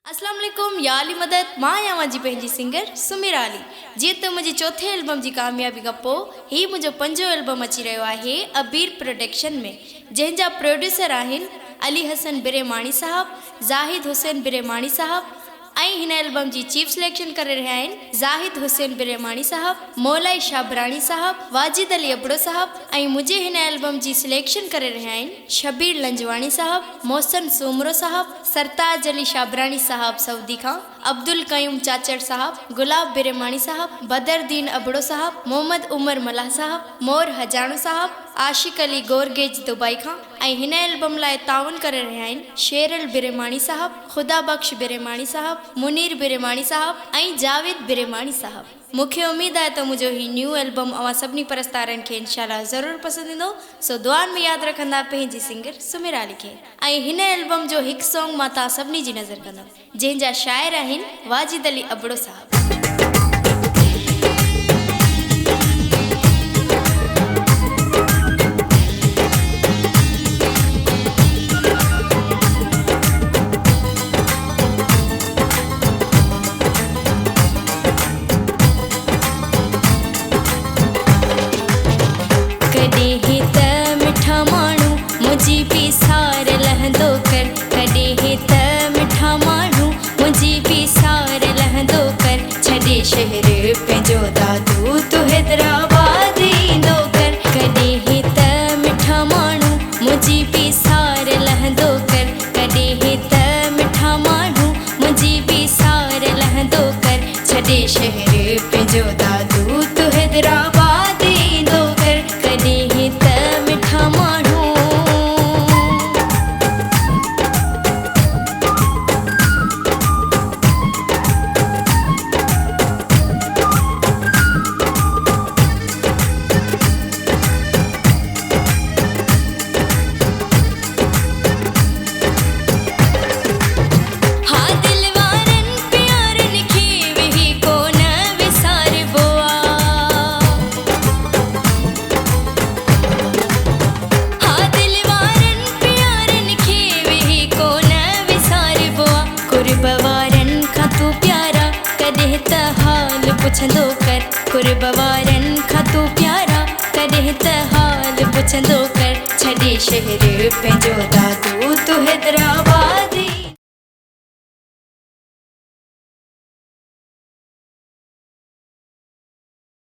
अस्सलाम वालेकुम या अली मदद मां आहियां जी पंहिंजी सिंगर सुमिरा अली। जीअं त मुंहिंजे चौथे एल्बम जी कामयाबी खां पोइ हीउ मुंहिंजो 5हों एल्बम अची रहियो आहे अबीर प्रोडक्शन में, जंहिंजा प्रोड्यूसर आहिनि अली हसन बिरेमाणी साहब, ज़ाहिद हुसैन बिरेमाणी साहब ऐं हिन एल्बम जी चीफ सिलेक्शन करे रहिया आहिनि ज़ाहिद हुसैन बिरेमाणी साहब, मौलाई शाबराणी साहब, वाजिद अली अबड़ो साहब ऐं मुंहिंजे हिन एल्बम जी सिलेक्शन करे रहिया आहिनि शबीर लंजवाणी साहब, मोहसन सूमरो साहब, सरताज अली शाबराणी साहब सऊदी खां, अब्दुल कयूम चाचड़ साहब, गुलाब बिरेमाणी साहब, बदरदीन अबड़ो साहब, मोहम्मद उमर मल्लाह साहब, मोर हजाणो साहब, आशिक अली गोरगेज दुबई खां ऐं हिन एल्बम लाइ ताउन करे रहिया आहिनि शेरल बिरेमाणी साहब, खुदा बख्श बिरेमाणी साहब, मुनीर बिरेमाणी साहब ऐं जावेद बिरेमाणी साहब। मूंखे उम्मीद आहे त मुंहिंजो हीउ न्यू एल्बम अवां सभिनी परस्तारनि खे इंशाल्लाह ज़रूरु पसंदि ईंदो। सो दुआनि में यादि रखंदा पंहिंजी सिंगर सुमिरा अली खे। ऐं हिन एल्बम जो हिकु सॉन्ग मां तव्हां सभिनी जी नज़र कंदमि, जंहिंजा शाइर आहिनि वाजिद अली अबड़ो साहब। शहर पंहिंजो दादू तू हैदराबाद ईंदो कर, कॾहिं ही त मिठा माण्हू मुंहिंजी बि सार लहंदो कर, कॾहिं ही त मिठा माण्हू मुंहिंजी बि सार लहंदो कर, छॾे शहर पंहिंजो दादू तू हैदराबाद ईंदो कर, कॾहिं ही त मिठा माण्हू। पुछंदो कर कुर्बवारनि खां तूं प्यारा, कॾहिं त हाल पुछंदो कर, छॾे शहर पंहिंजो दादू तू हैदराबाद